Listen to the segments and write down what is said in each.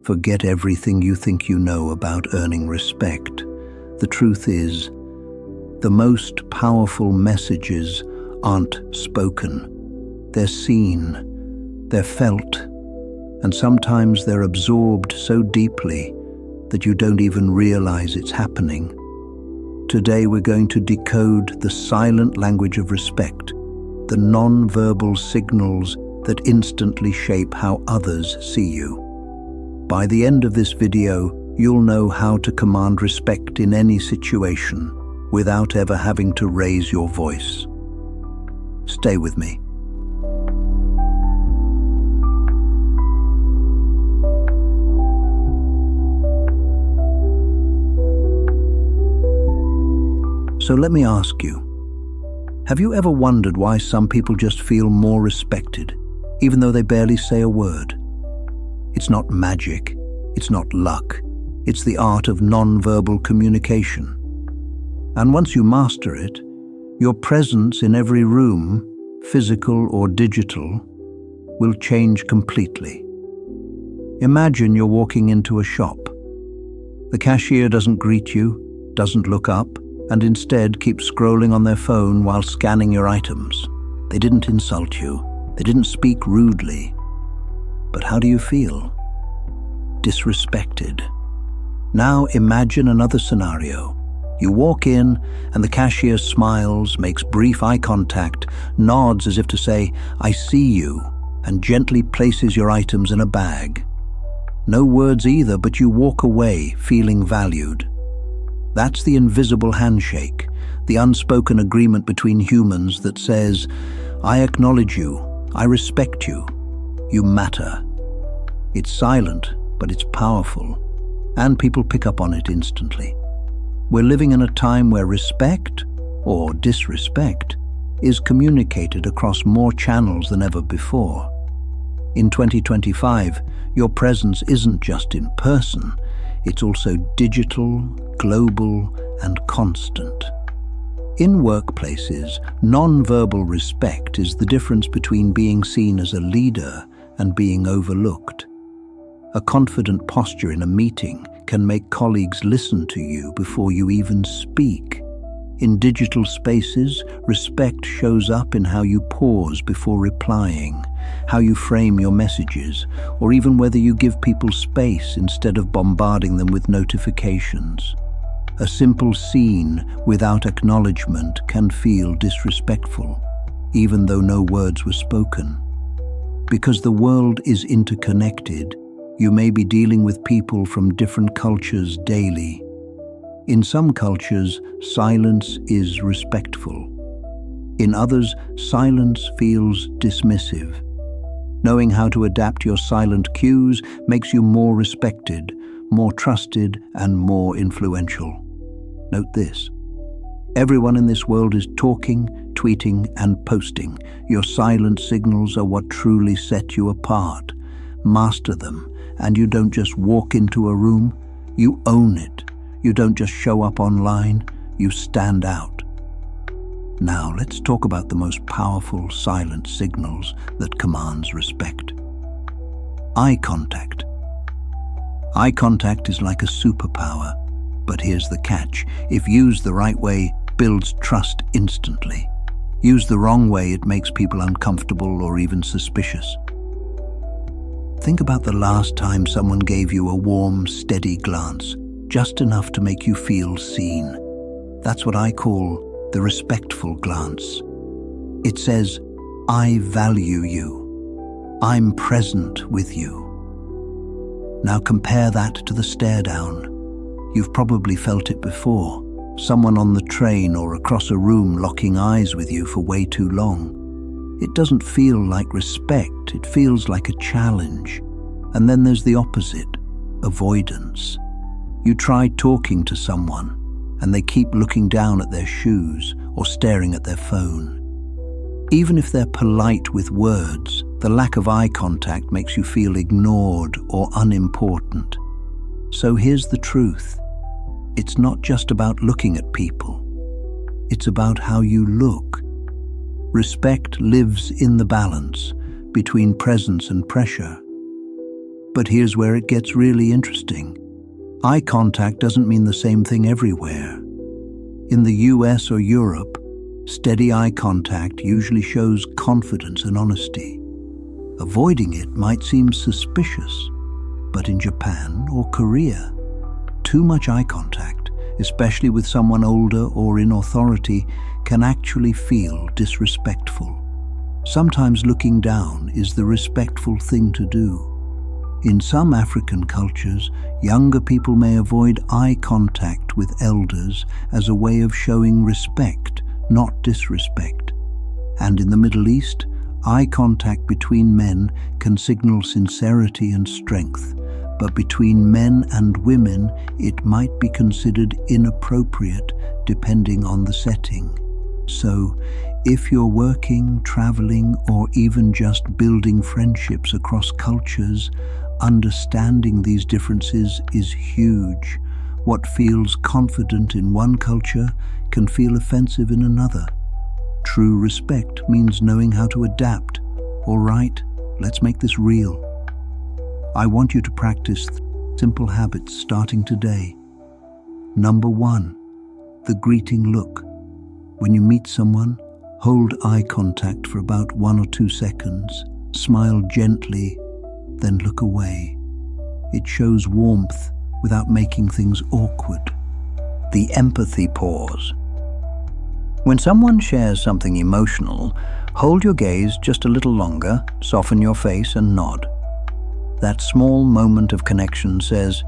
Forget everything you think you know about earning respect. The truth is, the most powerful messages aren't spoken. They're seen, they're felt, and sometimes they're absorbed so deeply that you don't even realize it's happening. Today we're going to decode the silent language of respect, the non-verbal signals that instantly shape how others see you. By the end of this video, you'll know how to command respect in any situation without ever having to raise your voice. Stay with me. So let me ask you, have you ever wondered why some people just feel more respected, even though they barely say a word? It's not magic, it's not luck, it's the art of non-verbal communication. And once you master it, your presence in every room, physical or digital, will change completely. Imagine you're walking into a shop. The cashier doesn't greet you, doesn't look up, and instead keeps scrolling on their phone while scanning your items. They didn't insult you, they didn't speak rudely. But how do you feel? Disrespected. Now imagine another scenario. You walk in and the cashier smiles, makes brief eye contact, nods as if to say, "I see you," and gently places your items in a bag. No words either, but you walk away feeling valued. That's the invisible handshake, the unspoken agreement between humans that says, "I acknowledge you, I respect you, you matter." It's silent, but it's powerful, and people pick up on it instantly. We're living in a time where respect, or disrespect, is communicated across more channels than ever before. In 2025, your presence isn't just in person, it's also digital, global, and constant. In workplaces, non-verbal respect is the difference between being seen as a leader and being overlooked. A confident posture in a meeting can make colleagues listen to you before you even speak. In digital spaces, respect shows up in how you pause before replying, how you frame your messages, or even whether you give people space instead of bombarding them with notifications. A simple scene without acknowledgement can feel disrespectful, even though no words were spoken. Because the world is interconnected, you may be dealing with people from different cultures daily. In some cultures, silence is respectful. In others, silence feels dismissive. Knowing how to adapt your silent cues makes you more respected, more trusted, and more influential. Note this: everyone in this world is talking, tweeting, and posting. Your silent signals are what truly set you apart. Master them, and you don't just walk into a room, you own it. You don't just show up online, you stand out. Now let's talk about the most powerful silent signals that commands respect. Eye contact. Eye contact is like a superpower, but here's the catch: if used the right way, builds trust instantly. Used the wrong way, it makes people uncomfortable or even suspicious. Think about the last time someone gave you a warm, steady glance, just enough to make you feel seen. That's what I call the respectful glance. It says, "I value you. I'm present with you." Now compare that to the stare down. You've probably felt it before. Someone on the train or across a room locking eyes with you for way too long. It doesn't feel like respect, it feels like a challenge. And then there's the opposite, avoidance. You try talking to someone, and they keep looking down at their shoes or staring at their phone. Even if they're polite with words, the lack of eye contact makes you feel ignored or unimportant. So here's the truth. It's not just about looking at people. It's about how you look. Respect lives in the balance between presence and pressure. But here's where it gets really interesting. Eye contact doesn't mean the same thing everywhere. In the US or Europe, steady eye contact usually shows confidence and honesty. Avoiding it might seem suspicious, but in Japan or Korea, too much eye contact, especially with someone older or in authority, can actually feel disrespectful. Sometimes looking down is the respectful thing to do. In some African cultures, younger people may avoid eye contact with elders as a way of showing respect, not disrespect. And in the Middle East, eye contact between men can signal sincerity and strength, but between men and women, it might be considered inappropriate depending on the setting. So, if you're working, traveling, or even just building friendships across cultures, understanding these differences is huge. What feels confident in one culture can feel offensive in another. True respect means knowing how to adapt. All right, let's make this real. I want you to practice simple habits starting today. Number 1, the greeting look. When you meet someone, hold eye contact for about 1 or 2 seconds, smile gently, then look away. It shows warmth without making things awkward. The empathy pause. When someone shares something emotional, hold your gaze just a little longer, soften your face and nod. That small moment of connection says,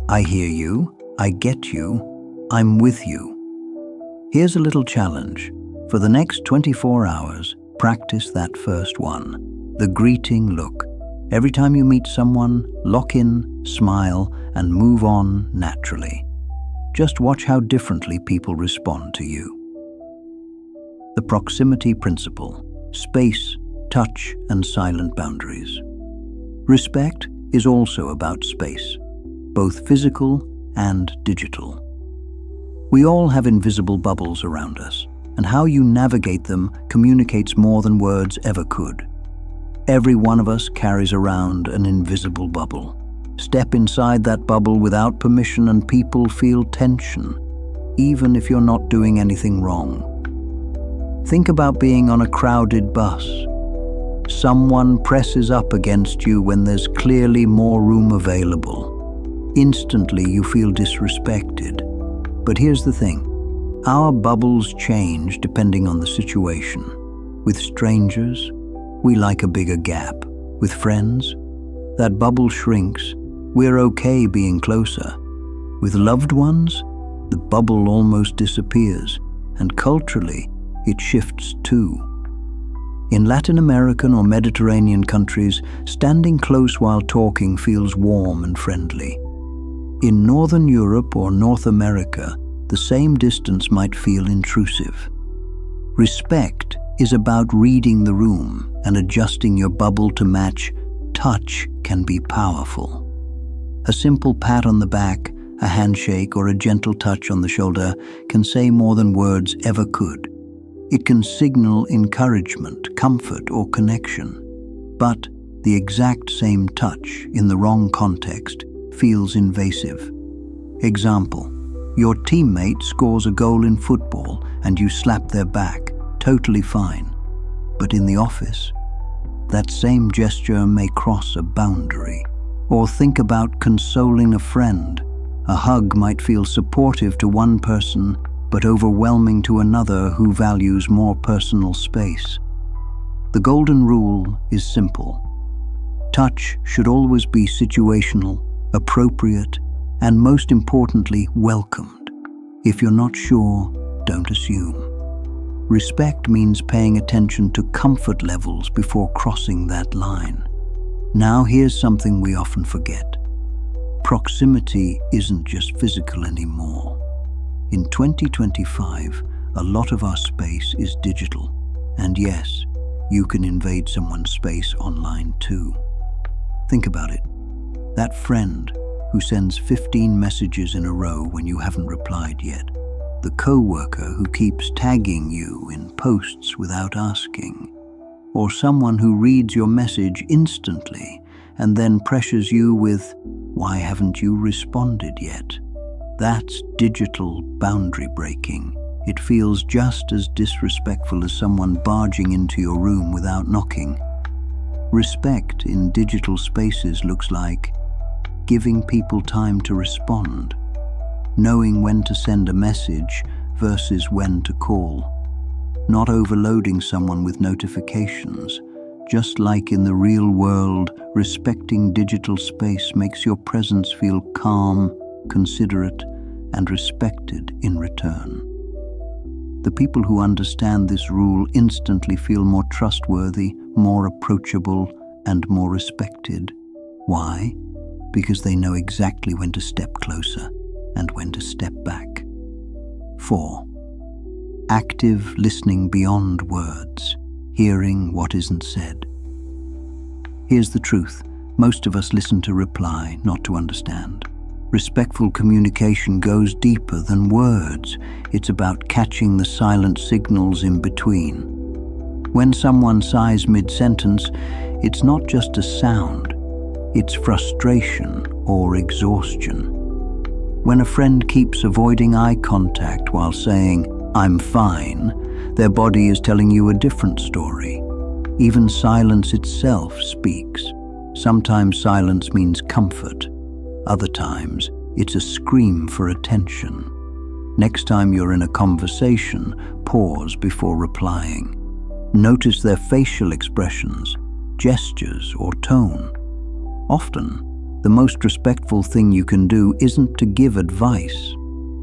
I hear you, I get you, I'm with you. Here's a little challenge. For the next 24 hours, practice that first one, the greeting look. Every time you meet someone, lock in, smile, and move on naturally. Just watch how differently people respond to you. The proximity principle: space, touch, and silent boundaries. Respect is also about space, both physical and digital. We all have invisible bubbles around us, and how you navigate them communicates more than words ever could. Every one of us carries around an invisible bubble. Step inside that bubble without permission and people feel tension, even if you're not doing anything wrong. Think about being on a crowded bus. Someone presses up against you when there's clearly more room available. Instantly you feel disrespected. But here's the thing. Our bubbles change depending on the situation. With strangers, we like a bigger gap. With friends, that bubble shrinks. We're okay being closer. With loved ones, the bubble almost disappears, and culturally, it shifts too. In Latin American or Mediterranean countries, standing close while talking feels warm and friendly. In Northern Europe or North America, the same distance might feel intrusive. Respect is about reading the room and adjusting your bubble to match. Touch can be powerful. A simple pat on the back, a handshake, or a gentle touch on the shoulder can say more than words ever could. It can signal encouragement, comfort, or connection. But the exact same touch in the wrong context feels invasive. Example: your teammate scores a goal in football and you slap their back. Totally fine. But in the office, that same gesture may cross a boundary. Or think about consoling a friend. A hug might feel supportive to one person, but overwhelming to another who values more personal space. The golden rule is simple. Touch should always be situational, appropriate, and most importantly, welcomed. If you're not sure, don't assume. Respect means paying attention to comfort levels before crossing that line. Now here's something we often forget. Proximity isn't just physical anymore. In 2025, a lot of our space is digital. And yes, you can invade someone's space online too. Think about it. That friend who sends 15 messages in a row when you haven't replied yet. The coworker who keeps tagging you in posts without asking. Or someone who reads your message instantly and then pressures you with, "Why haven't you responded yet?" That's digital boundary breaking. It feels just as disrespectful as someone barging into your room without knocking. Respect in digital spaces looks like giving people time to respond, knowing when to send a message versus when to call, not overloading someone with notifications. Just like in the real world, respecting digital space makes your presence feel calm, considerate, and respected in return. The people who understand this rule instantly feel more trustworthy, more approachable, and more respected. Why? Because they know exactly when to step closer and when to step back. 4. Active listening beyond words, hearing what isn't said. Here's the truth. Most of us listen to reply, not to understand. Respectful communication goes deeper than words. It's about catching the silent signals in between. When someone sighs mid-sentence, it's not just a sound. It's frustration or exhaustion. When a friend keeps avoiding eye contact while saying, "I'm fine," their body is telling you a different story. Even silence itself speaks. Sometimes silence means comfort. Other times, it's a scream for attention. Next time you're in a conversation, pause before replying. Notice their facial expressions, gestures, or tone. Often, the most respectful thing you can do isn't to give advice,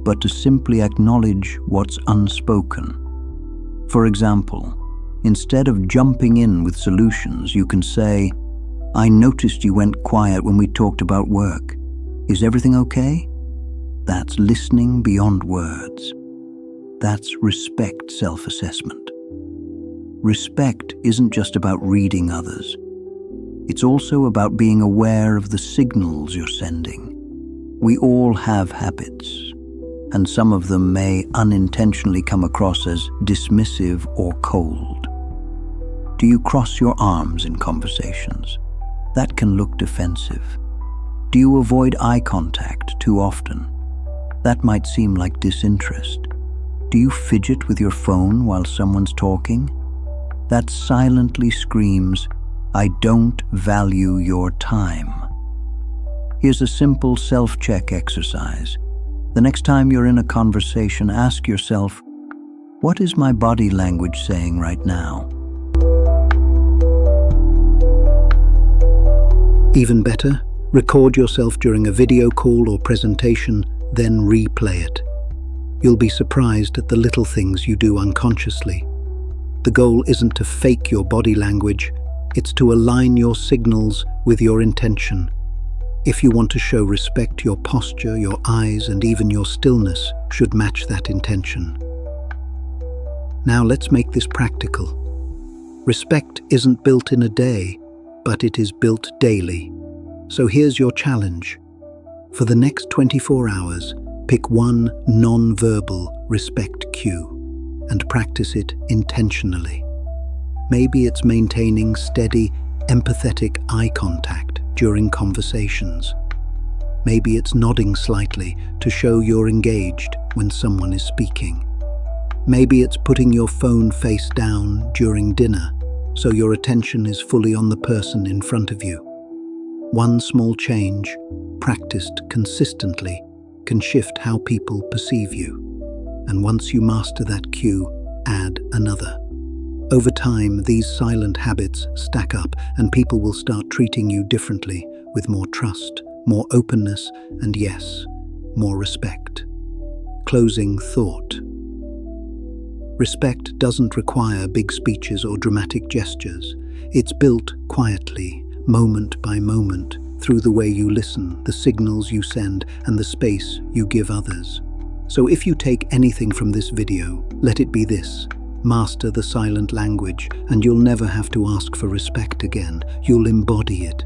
but to simply acknowledge what's unspoken. For example, instead of jumping in with solutions, you can say, "I noticed you went quiet when we talked about work. Is everything okay?" That's listening beyond words. That's respect self-assessment. Respect isn't just about reading others. It's also about being aware of the signals you're sending. We all have habits, and some of them may unintentionally come across as dismissive or cold. Do you cross your arms in conversations? That can look defensive. Do you avoid eye contact too often? That might seem like disinterest. Do you fidget with your phone while someone's talking? That silently screams, "I don't value your time." Here's a simple self-check exercise. The next time you're in a conversation, ask yourself, what is my body language saying right now? Even better, record yourself during a video call or presentation, then replay it. You'll be surprised at the little things you do unconsciously. The goal isn't to fake your body language, it's to align your signals with your intention. If you want to show respect, your posture, your eyes, and even your stillness should match that intention. Now let's make this practical. Respect isn't built in a day, but it is built daily. So here's your challenge. For the next 24 hours, pick one non-verbal respect cue and practice it intentionally. Maybe it's maintaining steady, empathetic eye contact during conversations. Maybe it's nodding slightly to show you're engaged when someone is speaking. Maybe it's putting your phone face down during dinner so your attention is fully on the person in front of you. One small change, practiced consistently, can shift how people perceive you. And once you master that cue, add another. Over time, these silent habits stack up and people will start treating you differently, with more trust, more openness, and yes, more respect. Closing thought. Respect doesn't require big speeches or dramatic gestures. It's built quietly, moment by moment, through the way you listen, the signals you send, and the space you give others. So if you take anything from this video, let it be this. Master the silent language, and you'll never have to ask for respect again. You'll embody it.